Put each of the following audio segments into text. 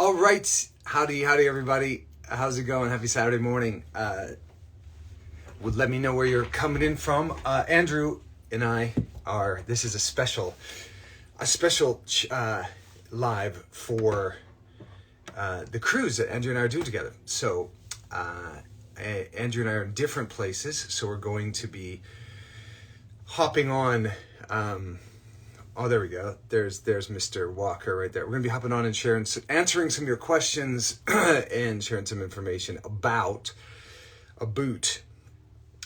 All right, howdy everybody. How's it going? Happy Saturday morning. Would let me know where you're coming in from. Andrew and I are. This is a special live for the cruise that Andrew and I are doing together. So Andrew and I are in different places. So we're going to be hopping on. Oh, there we go. There's Mr. Walker right there. We're going to be hopping on and answering some of your questions and sharing some information about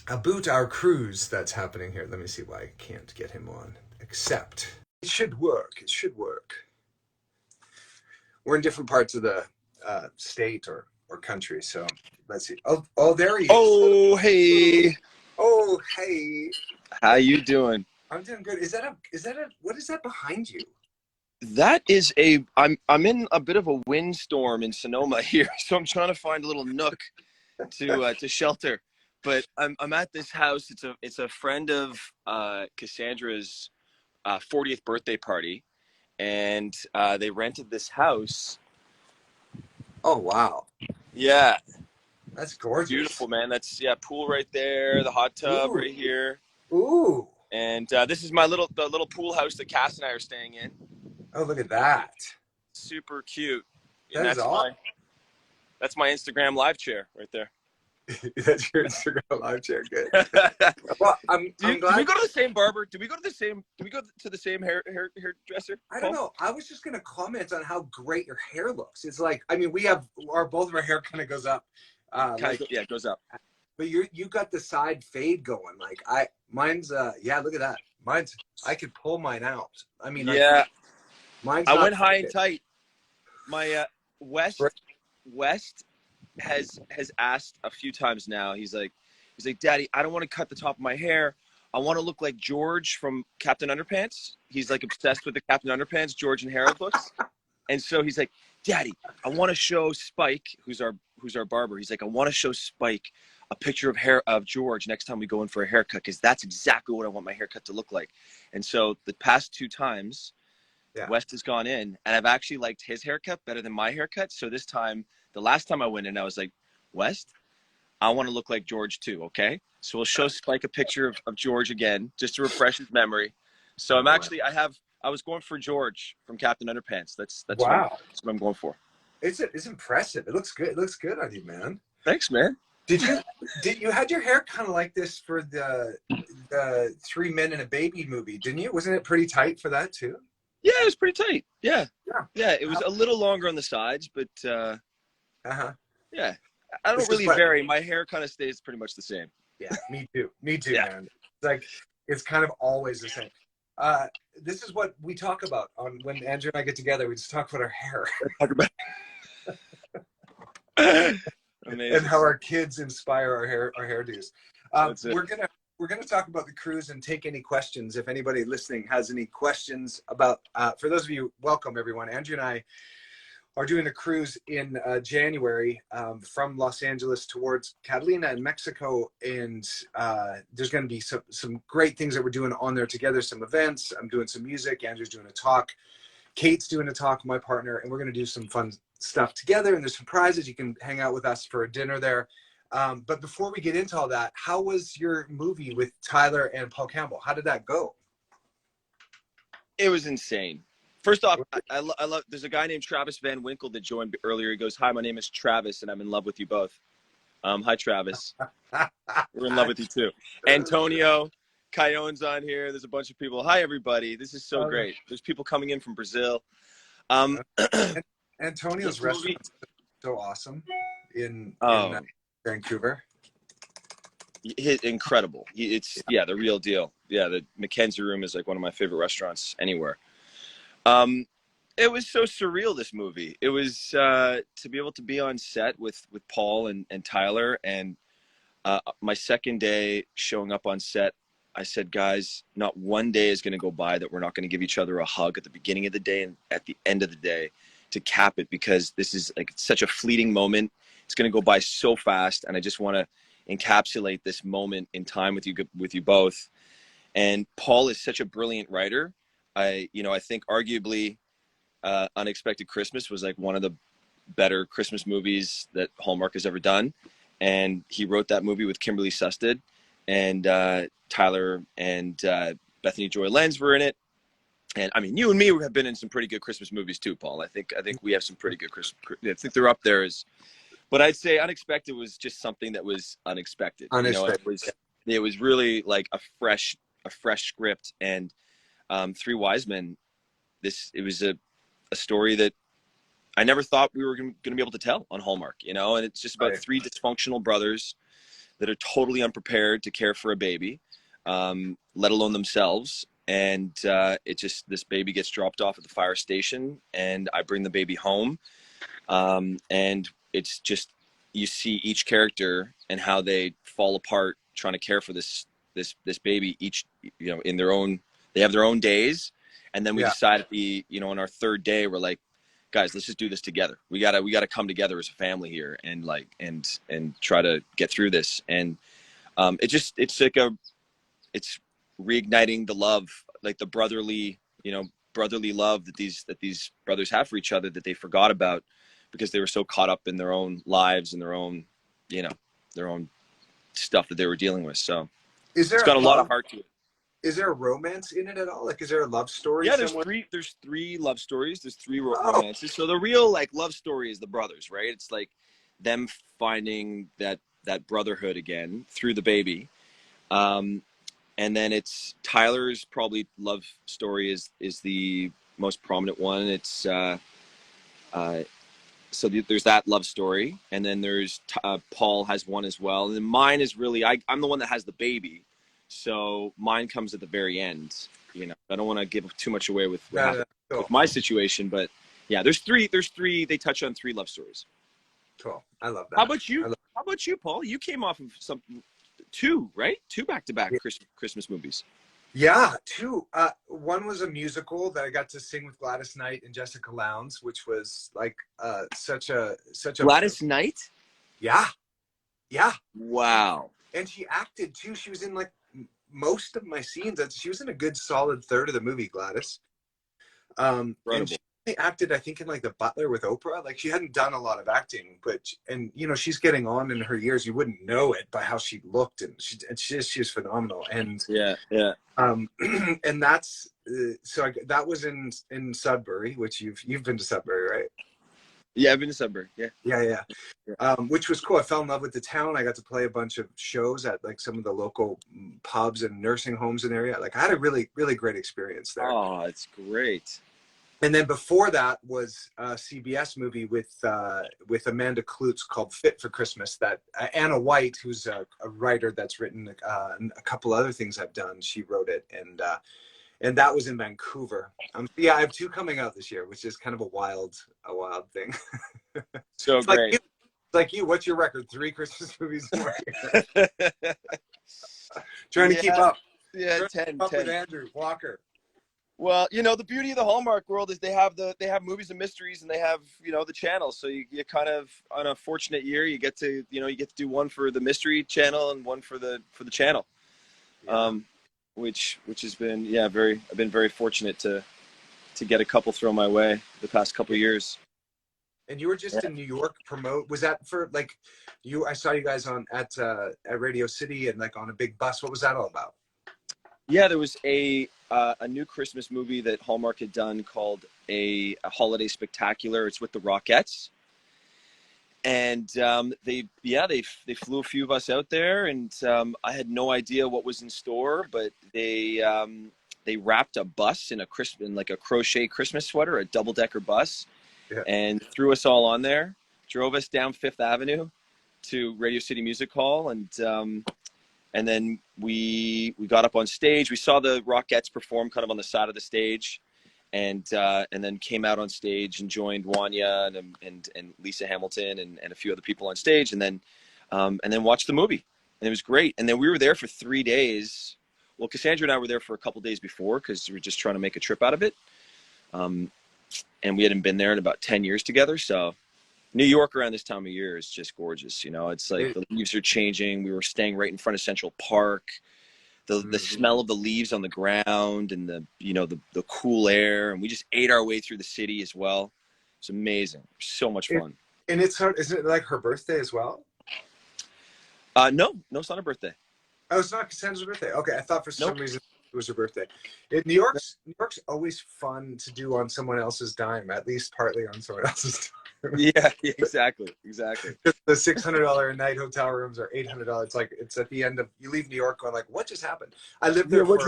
our cruise that's happening here. Let me see why I can't get him on. Accept. It should work. We're in different parts of the state or country, so let's see. Oh, there he is. Oh, hey. Oh, hey. How you doing? I'm doing good. Is that what is that behind you? That is I'm in a bit of a windstorm in Sonoma here, so I'm trying to find a little nook to shelter. But I'm at this house. It's a friend of Cassandra's 40th birthday party, and they rented this house. Oh wow. Yeah. That's gorgeous. Beautiful, man. That's pool right there, the hot tub right here. Ooh. And this is the little pool house that Cass and I are staying in. Oh, look at that. Super cute. That is awesome. That's my Instagram live chair right there. That's your Instagram live chair. Good. Well, I'm glad. Did we go to the same barber? Did we go to the same hairdresser? I don't know. I was just going to comment on how great your hair looks. It's like, I mean, both of our hair kind of goes up. It goes up. But you got the side fade going. Like mine's look at that. I could pull mine out. I mean, mine's. I went high and tight. My West has asked a few times now. He's like, Daddy, I don't want to cut the top of my hair. I want to look like George from Captain Underpants. He's like obsessed with the Captain Underpants, George and Harold looks. And so he's like, Daddy, I want to show Spike, who's our barber. He's like, I want to show Spike a picture of George next time we go in for a haircut, because that's exactly what I want my haircut to look like. And so the past 2 times, West has gone in, and I've actually liked his haircut better than my haircut. So this time, the last time I went in, I was like, West, I want to look like George too, okay? So we'll show Spike a picture of George again, just to refresh his memory. So I was going for George from Captain Underpants. That's wow. That's what I'm going for. It's impressive. It looks good. It looks good on you, man. Thanks, man. Did you had your hair kind of like this for the 3 Men and a Baby movie, didn't you? Wasn't it pretty tight for that too? Yeah, it was pretty tight. Yeah. It was a little longer on the sides, but yeah, I don't really vary. My hair kind of stays pretty much the same. Yeah, me too, man. It's like it's kind of always the same. This is what we talk about when Andrew and I get together. We just talk about our hair. Amazing. And how our kids inspire our hairdos. We're gonna talk about the cruise and take any questions. If anybody listening has any questions about, for those of you, welcome everyone. Andrew and I are doing a cruise in January from Los Angeles towards Catalina in Mexico, and there's going to be some great things that we're doing on there together. Some events. I'm doing some music. Andrew's doing a talk. Kate's doing a talk, my partner, and we're going to do some fun stuff together, and there's some prizes. You can hang out with us for a dinner there. But before we get into all that, how was your movie with Tyler and Paul Campbell? How did that go? It was insane. First off, I love, there's a guy named Travis Van Winkle that joined earlier. He goes, hi, my name is Travis, and I'm in love with you both. Hi, Travis. We're in love with you too. Antonio Cayone's on here. There's a bunch of people. Hi, everybody. This is so great. There's people coming in from Brazil. Antonio's restaurant is so awesome in Vancouver. Incredible. It's the real deal. Yeah, the Mackenzie Room is like one of my favorite restaurants anywhere. It was so surreal, this movie. It was to be able to be on set with Paul and Tyler, and my second day showing up on set, I said, guys, not one day is going to go by that we're not going to give each other a hug at the beginning of the day and at the end of the day to cap it, because this is like such a fleeting moment. It's going to go by so fast, and I just want to encapsulate this moment in time with you both. And Paul is such a brilliant writer. I think arguably Unexpected Christmas was like one of the better Christmas movies that Hallmark has ever done. And he wrote that movie with Kimberly Haynes, and Tyler and Bethany Joy Lenz were in it. And I mean, you and me have been in some pretty good Christmas movies too, Paul. I think we have some pretty good Christmas. I think they're up there but I'd say Unexpected was just something that was unexpected. Unexpected. You know, it was really like a fresh script. And Three Wise Men, it was a story that I never thought we were going to be able to tell on Hallmark, you know. And it's just about three dysfunctional brothers that are totally unprepared to care for a baby, let alone themselves. And this baby gets dropped off at the fire station, and I bring the baby home. And it's just, you see each character and how they fall apart trying to care for this baby, each, you know, they have their own days. And then we decide on our third day, we're like, guys, let's just do this together. We gotta come together as a family here and try to get through this. And it's reigniting the love, like the brotherly love that these brothers have for each other that they forgot about because they were so caught up in their own lives and their own stuff that they were dealing with. So it's got a lot of heart to it. Is there a romance in it at all? Like, is there a love story? Yeah, there's three love stories. There's three romances. So the real like love story is the brothers, right? It's like them finding that brotherhood again through the baby. And then it's Tyler's probably love story is the most prominent one. It's there's that love story, and then there's Paul has one as well, and then mine is really I'm the one that has the baby, so mine comes at the very end. You know, I don't want to give too much away with my situation, but yeah, there's three. They touch on three love stories. Cool, I love that. How about you, Paul? You came off of two back-to-back Christmas movies. Yeah, two. One was a musical that I got to sing with Gladys Knight and Jessica Lowndes, which was like such a Gladys Knight. Yeah. Wow. And she acted too. She was in like most of my scenes. She was in a good solid third of the movie, Gladys. And she acted, I think, in like The Butler with Oprah. Like, she hadn't done a lot of acting, and you know, she's getting on in her years. You wouldn't know it by how she looked, and she's phenomenal. And and that's that was in Sudbury, which you've been to Sudbury, right? Yeah, I've been to Sudbury. Yeah. Which was cool. I fell in love with the town. I got to play a bunch of shows at like some of the local pubs and nursing homes in the area. Like, I had a really, really great experience there. Oh, it's great. And then before that was a CBS movie with Amanda Klutz called Fit for Christmas, that Anna White, who's a writer that's written a couple other things I've done, she wrote it. And that was in Vancouver. I have two coming out this year, which is kind of a wild thing. So it's great. Like you, what's your record? 3 Christmas movies in 1 year. Trying to keep up. Yeah, Trying 10. with Andrew Walker. Well, you know, the beauty of the Hallmark world is they have movies and mysteries, and they have, you know, the channels. So you kind of, on a fortunate year, you get to do one for the mystery channel and one for the channel. Yeah. Which has been, I've been very fortunate to get a couple thrown my way the past couple years. And you were just in New York promote. Was that for like I saw you guys at Radio City and like on a big bus. What was that all about? Yeah, there was a new Christmas movie that Hallmark had done called a Holiday Spectacular. It's with the Rockettes, and they flew a few of us out there, and I had no idea what was in store, but they wrapped a bus in like a crochet Christmas sweater, a double-decker bus, and threw us all on there, drove us down Fifth Avenue to Radio City Music Hall, and then we got up on stage. We saw the Rockettes perform kind of on the side of the stage, and then came out on stage and joined Wanya and Lisa Hamilton and a few other people on stage, and then watched the movie. And it was great. And then we were there for 3 days. Well, Cassandra and I were there for a couple days before because we were just trying to make a trip out of it. And we hadn't been there in about 10 years together. So New York around this time of year is just gorgeous. You know, it's like the leaves are changing. We were staying right in front of Central Park. The smell of the leaves on the ground and the cool air. And we just ate our way through the city as well. It's amazing. So much fun. And it's her, isn't it like her birthday as well? No, it's not her birthday. Oh, it's not Cassandra's birthday. Okay, I thought for some Nope. reason it was her birthday. New York's always fun to do on someone else's dime, at least partly on someone else's dime. Yeah, exactly. The $600 a night hotel rooms are $800. It's at the end of, you leave New York going like, what just happened? I lived there for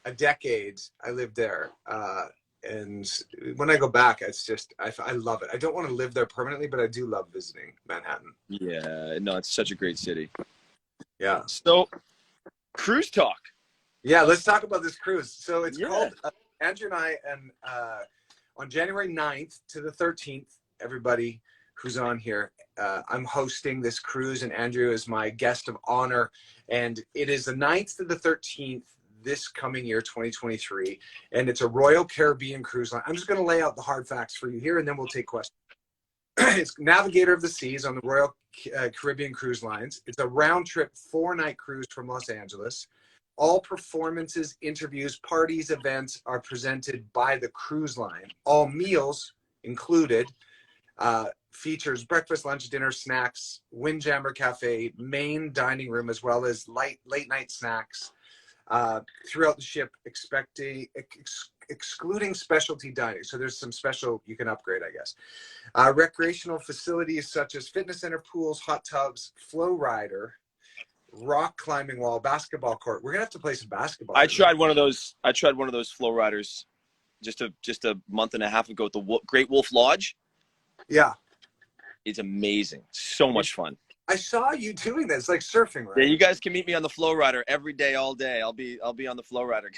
a decade. I lived there. And when I go back, it's just, I love it. I don't want to live there permanently, but I do love visiting Manhattan. Yeah, no, it's such a great city. Yeah. So, cruise talk. Yeah, let's talk about this cruise. So it's called, Andrew and I, and on January 9th to the 13th, everybody who's on here, I'm hosting this cruise, and Andrew is my guest of honor. And it is the 9th to the 13th this coming year, 2023. And it's a Royal Caribbean cruise line. I'm just going to lay out the hard facts for you here, and then we'll take questions. It's Navigator of the Seas on the Royal Caribbean Cruise Lines. It's a round-trip 4-night cruise from Los Angeles. All performances, interviews, parties, events are presented by the cruise line. All meals included. Features breakfast, lunch, dinner, snacks, Windjammer Cafe, main dining room, as well as late-night snacks throughout the ship, excluding specialty dining. So there's some special, you can upgrade, I guess. Recreational facilities such as fitness center, pools, hot tubs, flow rider, rock climbing wall, basketball court. We're gonna have to play some basketball. I tried one of those flow riders just a month and a half ago at the Great Wolf Lodge. Yeah. It's amazing. So much fun. I saw you doing this, like surfing, right? Yeah, you guys can meet me on the flow rider every day, all day. I'll be on the flow rider.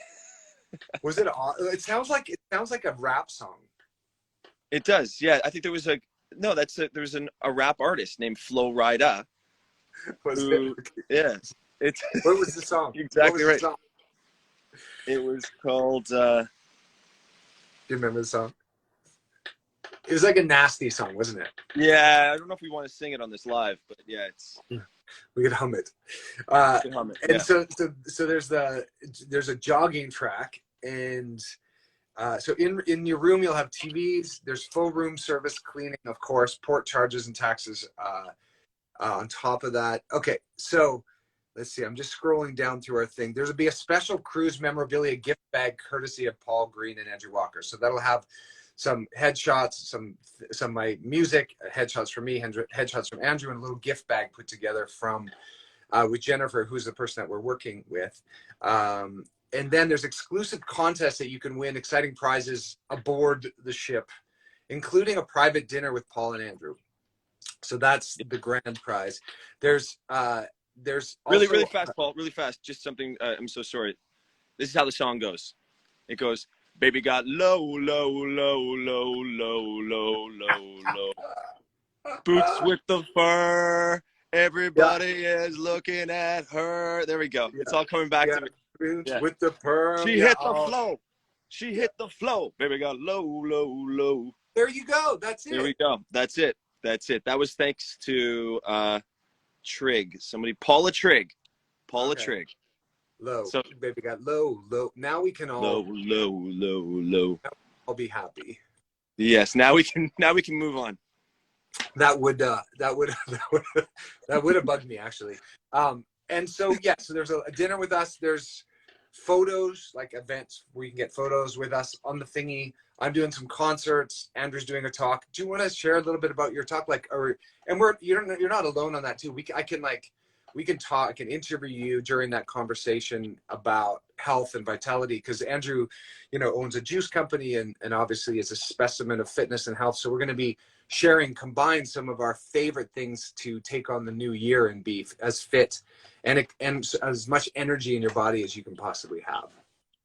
Was it? It sounds like a rap song. It does. Yeah, I think there was a rap artist named Flo Rida. Yeah. What was the song? Exactly right. It was called. Do you remember the song? It was like a nasty song, wasn't it? Yeah, I don't know if we want to sing it on this live, but yeah, we could hum it. And so there's a jogging track, and so in your room you'll have TVs. There's full room service, cleaning, of course, port charges and taxes on top of that. Okay, so let's see. I'm just scrolling down through our thing. There'll be a special cruise memorabilia gift bag courtesy of Paul Greene and Andrew Walker. So that'll have some headshots, some of my music, headshots from me, headshots from Andrew, and a little gift bag put together from with Jennifer, who's the person that we're working with. And then there's exclusive contests that you can win, exciting prizes aboard the ship, including a private dinner with Paul and Andrew. So that's the grand prize. There's also, really fast, Paul, really fast. Just something. I'm so sorry. This is how the song goes. It goes, baby got low, low, low, low, low, low, low, low. Boots with the fur. Everybody is looking at her. There we go. Yeah. It's all coming back to me. Boots with the fur. She hit the flow. She hit the flow. Baby got low, low, low. There you go. That's it. There we go. That's it. That was thanks to Trigg. Paula Trigg. Trigg. Low. So baby got low, low. Now we can all low. I'll be happy. Yes. Now we can move on. That would have bugged me, actually. And so so there's a dinner with us. There's photos, like events where you can get photos with us on the thingy. I'm doing some concerts. Andrew's doing a talk. Do you want to share a little bit about your talk? You're not alone on that too. We can talk. I can interview you during that conversation about health and vitality, because Andrew, owns a juice company and obviously is a specimen of fitness and health. So we're going to be combine some of our favorite things to take on the new year and be as fit and as much energy in your body as you can possibly have.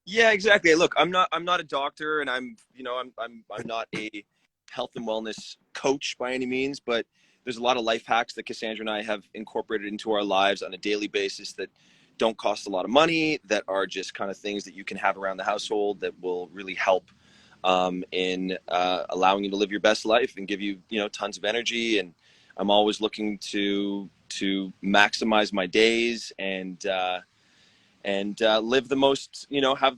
Yeah, exactly. Look, I'm not a doctor, and I'm not a health and wellness coach by any means, but there's a lot of life hacks that Cassandra and I have incorporated into our lives on a daily basis that don't cost a lot of money, that are just kind of things that you can have around the household that will really help in allowing you to live your best life and give you, tons of energy. And I'm always looking to maximize my days and live the most, have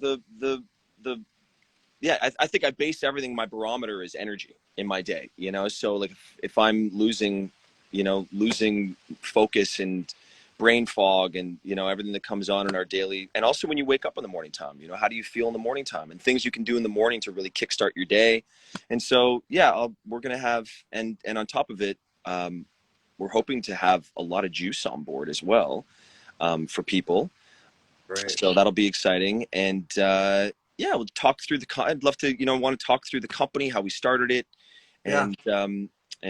I think I base everything. My barometer is energy. in my day, you know? So like if I'm losing focus and brain fog and, you know, everything that comes on in our daily, and also when you wake up in the morning time, you know, how do you feel in the morning time and things you can do in the morning to really kickstart your day. And so, yeah, we're going to have, and on top of it, we're hoping to have a lot of juice on board as well, for people. Right. So that'll be exciting. And, yeah, we'll talk through I'd love to, want to talk through the company, how we started it, and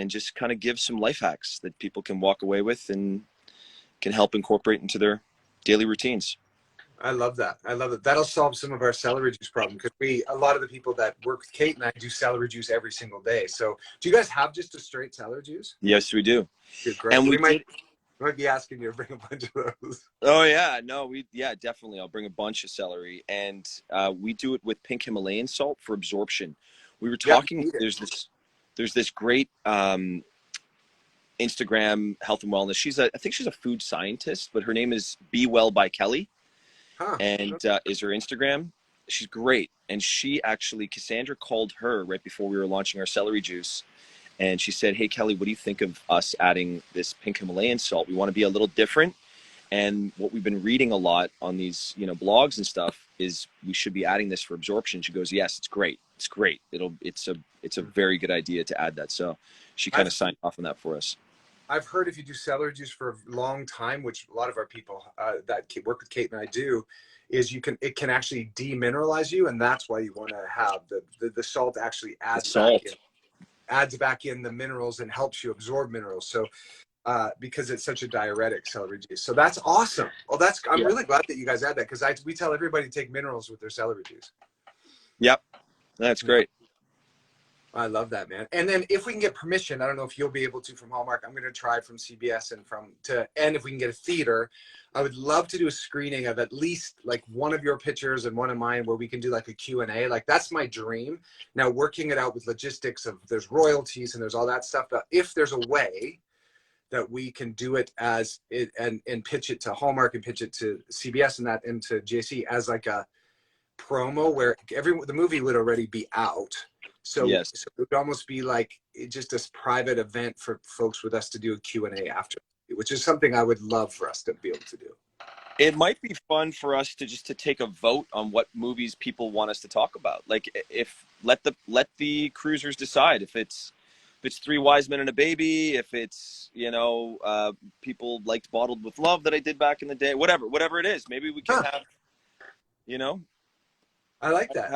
just kind of give some life hacks that people can walk away with and can help incorporate into their daily routines. I love that. I love it. That'll solve some of our celery juice problem, because a lot of the people that work with Kate and I do celery juice every single day. So do you guys have just a straight celery juice? Yes, we do. Good, great. And we might be asking you to bring a bunch of those. Oh yeah, no, definitely. I'll bring a bunch of celery, and we do it with pink Himalayan salt for absorption. We were talking. There's this great Instagram health and wellness. I think she's a food scientist, but her name is Be Well by Kelly, and is her Instagram. She's great, and Cassandra called her right before we were launching our celery juice. And she said, "Hey, Kelly, what do you think of us adding this pink Himalayan salt? We want to be a little different. And what we've been reading a lot on these, blogs and stuff is we should be adding this for absorption." She goes, "Yes, it's great. It's great. It's a very good idea to add that." So she kind of signed off on that for us. I've heard if you do celery juice for a long time, which a lot of our people that work with Kate and I do, is it can actually demineralize you, and that's why you want to have the salt actually adds back in the minerals and helps you absorb minerals. So because it's such a diuretic, celery juice. So that's awesome. Well, I'm really glad that you guys add that, because we tell everybody to take minerals with their celery juice. Yep, that's great. I love that, man. And then if we can get permission, I don't know if you'll be able to from Hallmark. I'm going to try from CBS and if we can get a theater, I would love to do a screening of at least like one of your pictures and one of mine, where we can do like a Q&A. Like that's my dream. Now working it out with logistics of there's royalties and there's all that stuff. But if there's a way that we can do it and pitch it to Hallmark and pitch it to CBS and to JC as like a promo, where the movie would already be out. So, yes. So it would almost be like just this private event for folks with us to do a Q&A after, which is something I would love for us to be able to do. It might be fun for us to take a vote on what movies people want us to talk about. Like let the cruisers decide if it's Three Wise Men and a Baby, if it's, people liked Bottled with Love that I did back in the day, whatever it is. Maybe we can have, I like that.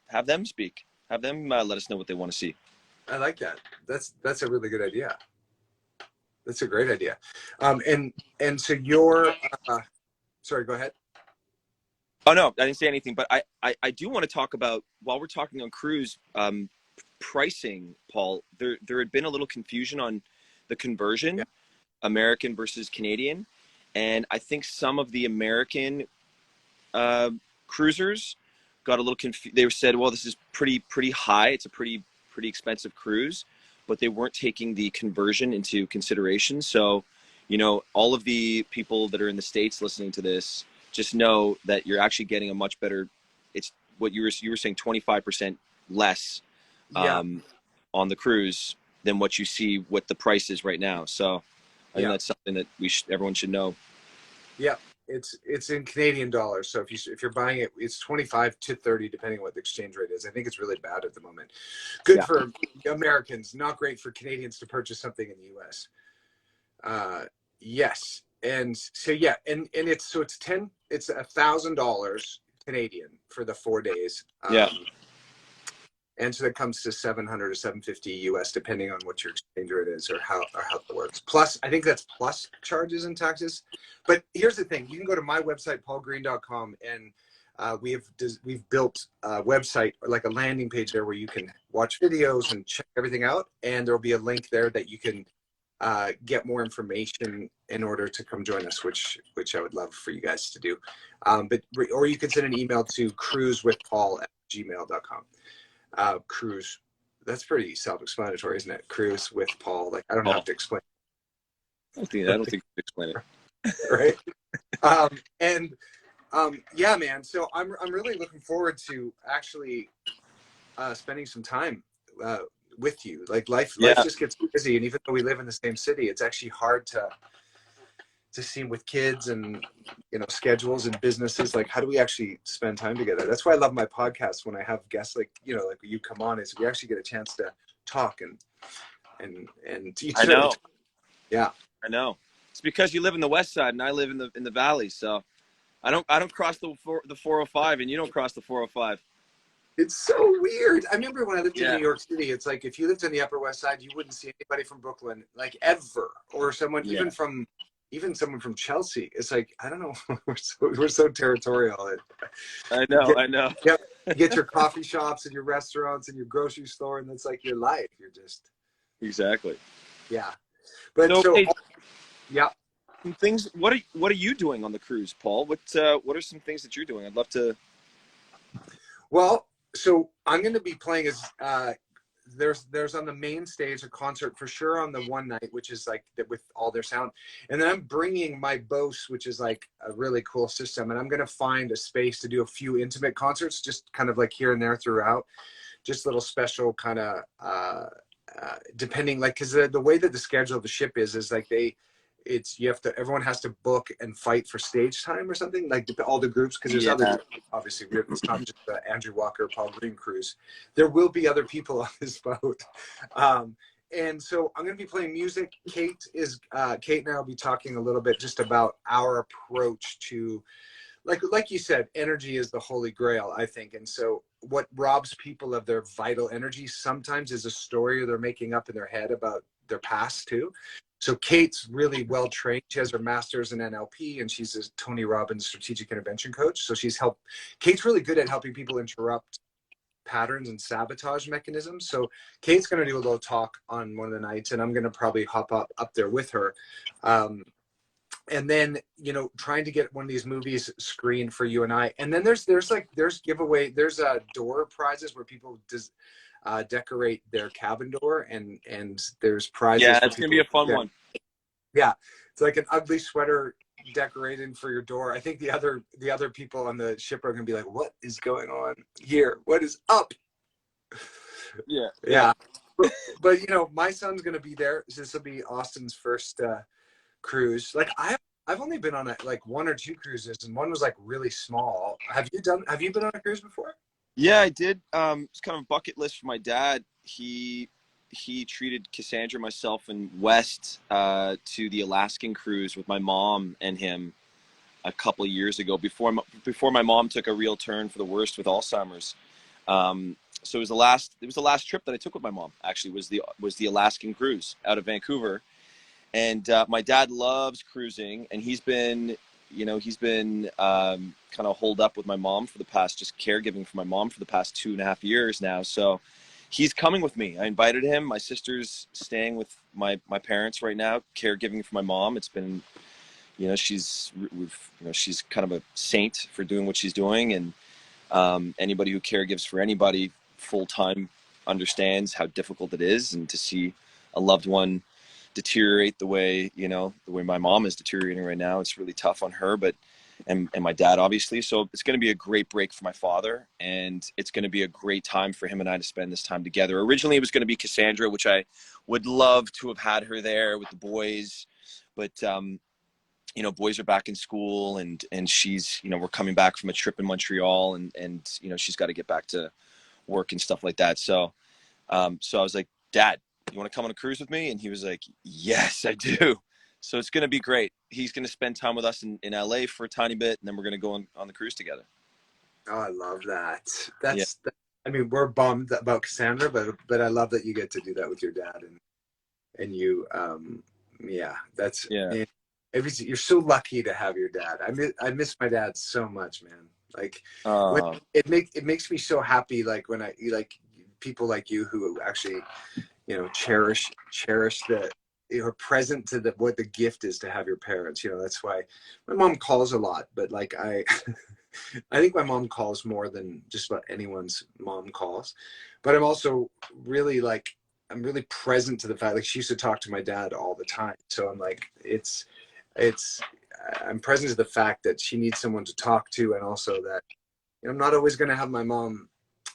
Have them speak. Have them let us know what they want to see. I like that. That's a really good idea. That's a great idea. And so you're sorry, go ahead. Oh no, I didn't say anything, but I do want to talk about, while we're talking on cruise pricing, Paul, there had been a little confusion on the conversion, American versus Canadian, and I think some of the American cruisers got a little confused. They said, well, this is pretty high. It's a pretty expensive cruise, but they weren't taking the conversion into consideration. So, all of the people that are in the States listening to this, just know that you're actually getting a much better, it's what you were saying, 25% less on the cruise than what you see what the price is right now. So I think that's something that everyone should know. Yeah. It's in Canadian dollars. So if you're buying it, it's 25 to 30, depending on what the exchange rate is. I think it's really bad at the moment. Good for Americans, not great for Canadians to purchase something in the US. Yes. And so, and it's $1,000 Canadian for the 4 days. And so that comes to $700 or $750 US, depending on what your exchange rate is or how it works. Plus, I think that's plus charges and taxes. But here's the thing: you can go to my website, paulgreene.com, and we've built a website, like a landing page there, where you can watch videos and check everything out. And there'll be a link there that you can get more information in order to come join us, which I would love for you guys to do. Or you can send an email to cruisewithpaul@gmail.com. Cruise, that's pretty self-explanatory, isn't it? Cruise with Paul. Like, I don't have to explain. I don't think you can explain it. Right. Man. So I'm really looking forward to actually spending some time with you. Like life just gets busy, and even though we live in the same city, it's actually hard to see with kids and schedules and businesses. Like, how do we actually spend time together? That's why I love my podcast when I have guests like like you come on, is we actually get a chance to talk and I know. Yeah, I know. It's because you live in the West Side and I live in the Valley, so I don't cross the 405 and you don't cross the 405. It's so weird. I remember when I lived in New York City, it's like if you lived on the Upper West Side, you wouldn't see anybody from Brooklyn, like ever, or someone even someone from Chelsea. It's like, I don't know, we're so territorial. I know. Yeah, you get your coffee shops and your restaurants and your grocery store, and that's like your life. You're just exactly. Yeah, but yeah. Some things. What are you doing on the cruise, Paul? What are some things that you're doing? I'd love to. Well, so I'm going to be playing as there's on the main stage a concert for sure on the one night, which is like with all their sound, and then I'm bringing my Bose, which is like a really cool system, and I'm going to find a space to do a few intimate concerts, just kind of like here and there throughout, just little special kind of depending, like, because the way that the schedule of the ship is like everyone has to book and fight for stage time or something, like all the groups, because there's other, obviously it's not just the Andrew Walker, Paul Greene cruise. There will be other people on this boat. And so I'm going to be playing music. Kate and I will be talking a little bit just about our approach to, like you said, energy is the holy grail, I think. And so what robs people of their vital energy sometimes is a story they're making up in their head about their past too. So Kate's really well trained. She has her master's in NLP, and she's a Tony Robbins strategic intervention coach. So Kate's really good at helping people interrupt patterns and sabotage mechanisms. So Kate's going to do a little talk on one of the nights, and I'm going to probably hop up there with her. And then, trying to get one of these movies screened for you and I. And then there's giveaway, there's door prizes where people decorate their cabin door, and there's prizes. Yeah, it's gonna be a fun one. Yeah, it's like an ugly sweater decorated for your door. I think the other people on the ship are gonna be like, what is going on here? What is up? Yeah. But my son's gonna be there. This will be Austin's first cruise. Like I've only been on like one or two cruises, and one was like really small. Have you been on a cruise before? Yeah, I did. It's kind of a bucket list for my dad. He treated Cassandra, myself, and West to the Alaskan cruise with my mom and him a couple of years ago, before my mom took a real turn for the worst with Alzheimer's. So it was the last trip that I took with my mom. Actually, was the Alaskan cruise out of Vancouver, and my dad loves cruising, and he's been kind of holed up with my mom for the past, just caregiving for my mom for the past 2.5 years now. So he's coming with me. I invited him. My sister's staying with my parents right now, caregiving for my mom. It's been, she's kind of a saint for doing what she's doing. And anybody who caregives for anybody full time understands how difficult it is, and to see a loved one deteriorate the way my mom is deteriorating right now, it's really tough on her, and my dad, obviously. So it's going to be a great break for my father, and it's going to be a great time for him and I to spend this time together. Originally it was going to be Cassandra, which I would love to have had her there with the boys, but boys are back in school, and she's, we're coming back from a trip in Montreal, and she's got to get back to work and stuff like that. So I was like, Dad, you want to come on a cruise with me? And he was like, yes, I do. So it's going to be great. He's going to spend time with us in LA for a tiny bit, and then we're going to go on the cruise together. Oh, I love that. I mean, we're bummed about Cassandra, but I love that you get to do that with your dad, and you, you're so lucky to have your dad. I miss my dad so much, man. Like, it makes me so happy. Like when people like you who actually, cherish the, present to what the gift is to have your parents. That's why my mom calls a lot, but like I think my mom calls more than just about anyone's mom calls. But I'm also really I'm really present to the fact, like, she used to talk to my dad all the time. So I'm like, I'm present to the fact that she needs someone to talk to, and also that I'm not always going to have my mom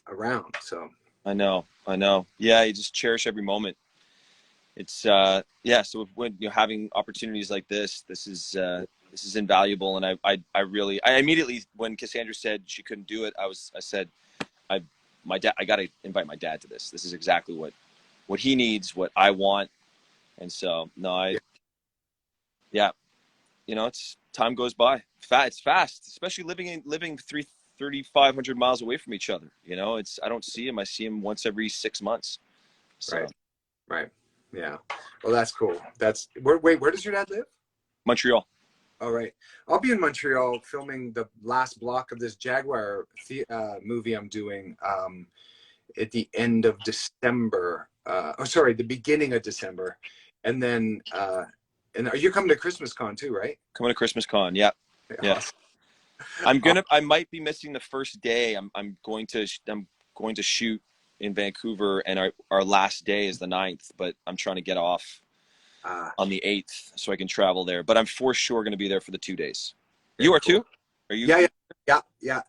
around. So I know. Yeah, you just cherish every moment. It's yeah. So when you're having opportunities like this is invaluable. And I really, I immediately, when Cassandra said she couldn't do it, I said, I got to invite my dad to this. This is exactly what he needs, what I want. And so, no, yeah, it's time goes by. It's fast, especially living 3,500 miles away from each other. I don't see him. I see him once every 6 months. So. Right. Yeah. Well, that's cool. Where does your dad live? Montreal. All right. I'll be in Montreal filming the last block of this Jaguar movie I'm doing at the end of December. The beginning of December. And then, and are you coming to Christmas Con too, right? Coming to Christmas Con, yeah. Yeah. Awesome. I might be missing the first day. I'm going to shoot in Vancouver, and our last day is the 9th, but I'm trying to get off on the 8th so I can travel there. But I'm for sure going to be there for the 2 days. You are too? Are you? Yeah.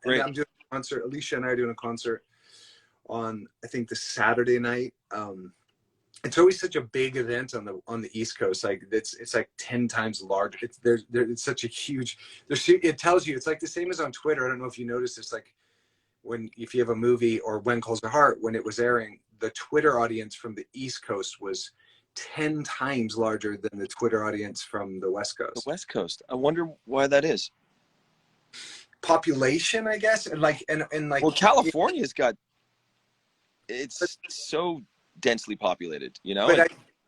And I'm doing a concert. Alicia and I are doing a concert on, I think, the Saturday night. It's always such a big event on the East Coast. Like it's like 10 times larger. It's such a huge. It tells you, it's like the same as on Twitter. I don't know if you noticed this. Like if you have a movie or When Calls the Heart, when it was airing, the Twitter audience from the East Coast was 10 times larger than the Twitter audience from the West Coast. The West Coast. I wonder why that is. Population, I guess, and like. Well, California's got. It's so densely populated,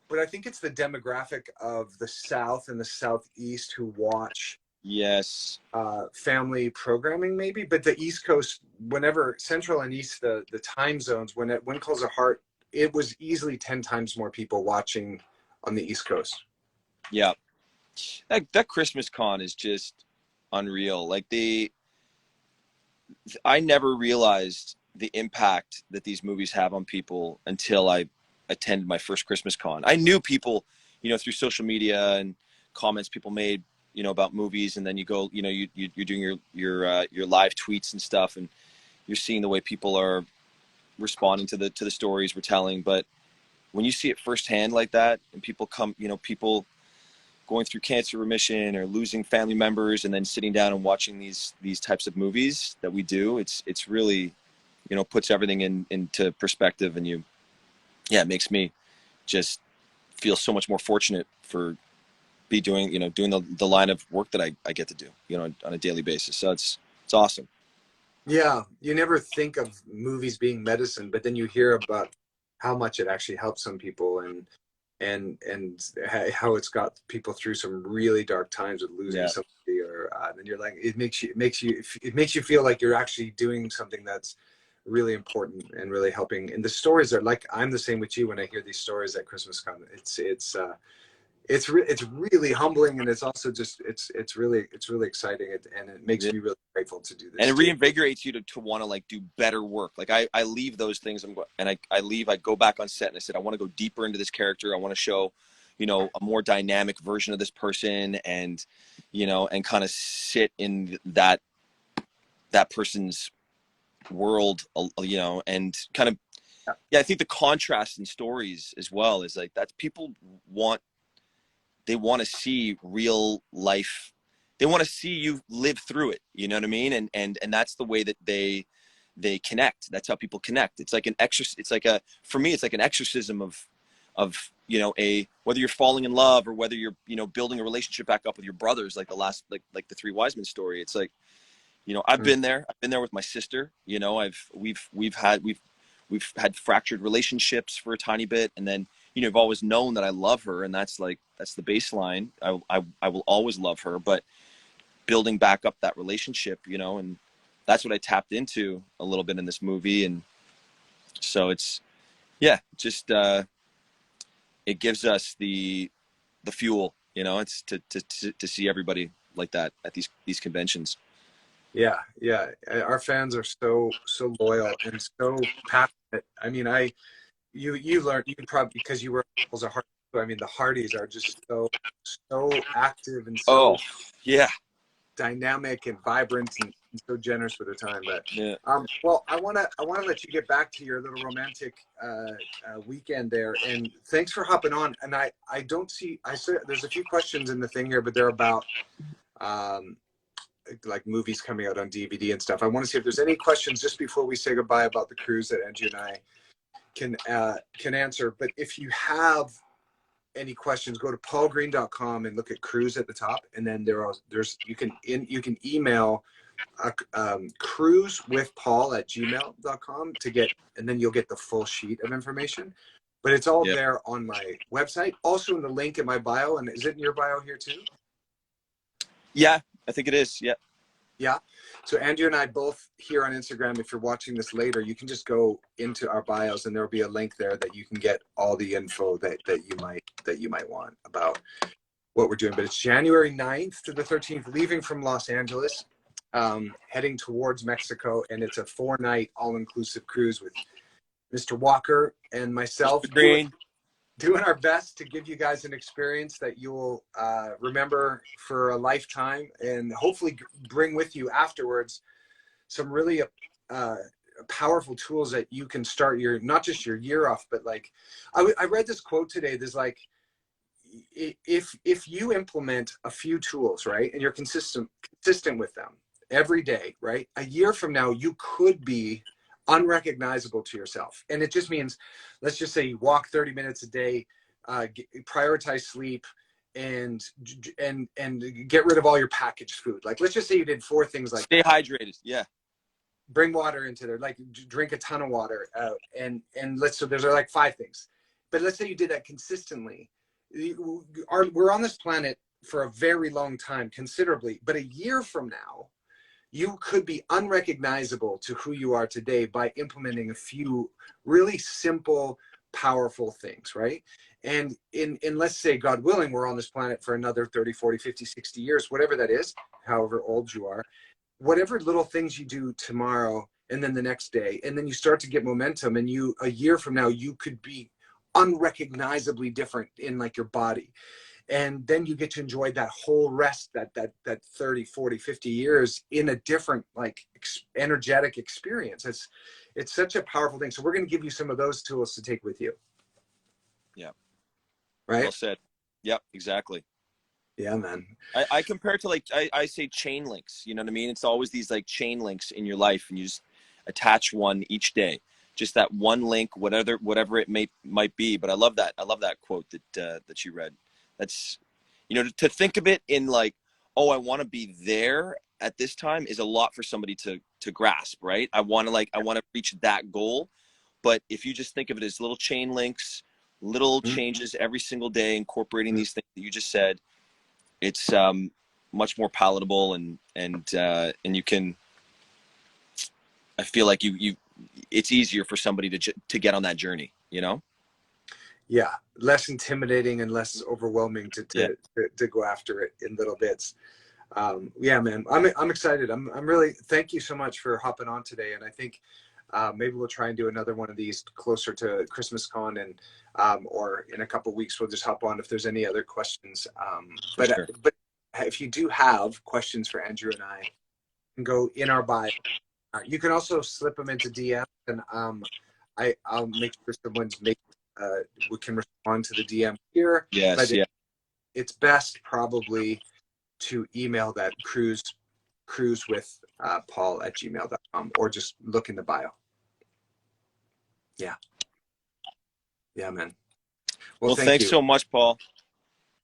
But I think it's the demographic of the South and the Southeast who watch. Yes. Family programming, maybe, but the East Coast, whenever Central and East, the time zones, when Calls the Heart, it was easily 10 times more people watching on the East Coast. Yeah, that Christmas Con is just unreal. Like I never realized the impact that these movies have on people until I attended my first Christmas Con. I knew people, through social media and comments people made, about movies, and then you go, you're doing your live tweets and stuff, and you're seeing the way people are responding to the stories we're telling. But when you see it firsthand like that, and people people going through cancer remission or losing family members, and then sitting down and watching these types of movies that we do, it's really, puts everything into perspective, and it makes me just feel so much more fortunate for be doing the line of work that I get to do on a daily basis. So it's awesome. Yeah, you never think of movies being medicine, but then you hear about how much it actually helps some people, and how it's got people through some really dark times with losing somebody, or then you're like, it makes you feel like you're actually doing something that's really important and really helping. And the stories are like, I'm the same with you when I hear these stories at Christmas Con. It's really humbling, and it's also just it's really exciting, and it makes me really grateful to do this. And it reinvigorates you to want to do better work. Like I leave those things, I go back on set, and I said, I want to go deeper into this character. I want to show, a more dynamic version of this person, and and kind of sit in that person's world, and kind of I think the contrast in stories as well is like that people want to see real life. They want to see you live through it. You know what I mean? And that's the way that they connect. That's how people connect. It's like an for me, it's like an exorcism of whether you're falling in love or whether you're, building a relationship back up with your brothers, like the last, like the Three Wise Men story. It's like, I've been there with my sister, we've had fractured relationships for a tiny bit. And then, I've always known that I love her, and that's the baseline. I will always love her, but building back up that relationship, and that's what I tapped into a little bit in this movie. And so it's, just, it gives us the fuel, it's to see everybody like that at these conventions. Yeah. Our fans are so loyal and so passionate. I mean, you learned, you probably, because you were a Hardy. I mean, the Hardys are just so active and so dynamic and vibrant, so generous with her time. But yeah. well, I wanna let you get back to your little romantic weekend there. And thanks for hopping on. And I saw there's a few questions in the thing here, but they're about like movies coming out on DVD and stuff. I want to see if there's any questions just before we say goodbye about the cruise that Angie and I can answer. But if you have any questions, go to paulgreene.com and look at cruise at the top, and then you can email cruisewithpaul@gmail.com to get, and then you'll get the full sheet of information. But it's all there on my website, also in the link in my bio. And is it in your bio here too? Yeah, I think it is. Yeah. So Andrew and I both here on Instagram, if you're watching this later, you can just go into our bios and there'll be a link there that you can get all the info that you might want about what we're doing. But it's January 9th to the 13th, leaving from Los Angeles, heading towards Mexico. And it's a 4-night all-inclusive cruise with Mr. Walker and myself. Mr. Greene. Doing our best to give you guys an experience that you will remember for a lifetime, and hopefully bring with you afterwards some really powerful tools that you can start not just your year off, but like I read this quote today. There's like, if you implement a few tools, right, and you're consistent with them every day, right, a year from now you could be unrecognizable to yourself. And it just means, let's just say you walk 30 minutes a day, prioritize sleep, and get rid of all your packaged food. Like, let's just say you did 4 things like stay hydrated. Yeah. Bring water into there, like drink a ton of water. So there's like 5 things. But let's say you did that consistently. We're on this planet for a very long time, considerably, but a year from now, you could be unrecognizable to who you are today by implementing a few really simple, powerful things, right? And in let's say, God willing, we're on this planet for another 30, 40, 50, 60 years, whatever that is, however old you are, whatever little things you do tomorrow and then the next day, and then you start to get momentum, and a year from now, you could be unrecognizably different in like your body. And then you get to enjoy that whole rest, that 30, 40, 50 years in a different, like, energetic experience. It's such a powerful thing. So we're going to give you some of those tools to take with you. Yeah. Right. Well said. Yep, exactly. Yeah, man. I compare it to, like, I say chain links, you know what I mean? It's always these like chain links in your life, and you just attach one each day. Just that one link, whatever it might be. But I love that quote that you read. That's, you know, to think of it in like, oh, I want to be there at this time is a lot for somebody to grasp, right? I want to reach that goal. But if you just think of it as little chain links, little changes every single day, incorporating these things that you just said, it's much more palatable, and you can, I feel like it's easier for somebody to get on that journey, you know? Yeah, less intimidating and less overwhelming to go after it in little bits. Yeah, man, I'm excited. I'm really, thank you so much for hopping on today. And I think maybe we'll try and do another one of these closer to Christmas Con, and or in a couple of weeks we'll just hop on if there's any other questions. But if you do have questions for Andrew and I, you can go in our bio. You can also slip them into DM, and I'll make sure we can respond to the DM here. Yes, but yeah. It's best probably to email that cruise with paul@gmail.com, or just look in the bio. Yeah, man. Well, thanks so much, Paul.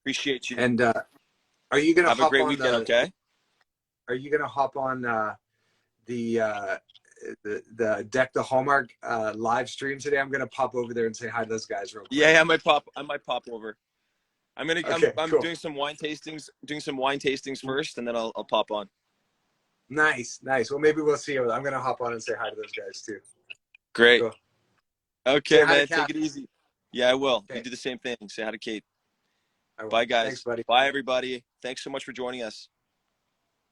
Appreciate you. And are you gonna have a great weekend? Okay. Are you gonna hop on the Deck the Hallmark live stream today? I'm gonna pop over there and say hi to those guys real quick. Yeah, I might pop over. I'm cool. doing some wine tastings first, and then I'll pop on. Nice. Well, maybe we'll see. I'm gonna hop on and say hi to those guys too. Great. Cool. Okay, man. Take it easy. Yeah, I will. Okay. You do the same thing. Say hi to Kate. Bye, guys. Thanks, buddy. Bye, everybody. Thanks so much for joining us.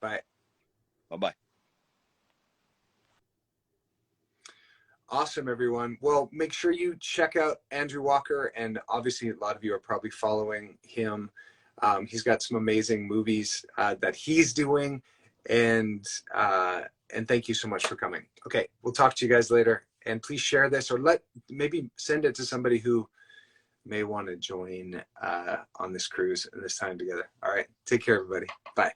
Bye. Bye-bye. Awesome, everyone. Well, make sure you check out Andrew Walker, and obviously a lot of you are probably following him. He's got some amazing movies that he's doing, And thank you so much for coming. Okay, we'll talk to you guys later. And please share this, or maybe send it to somebody who may want to join on this cruise and this time together. All right, take care, everybody. Bye.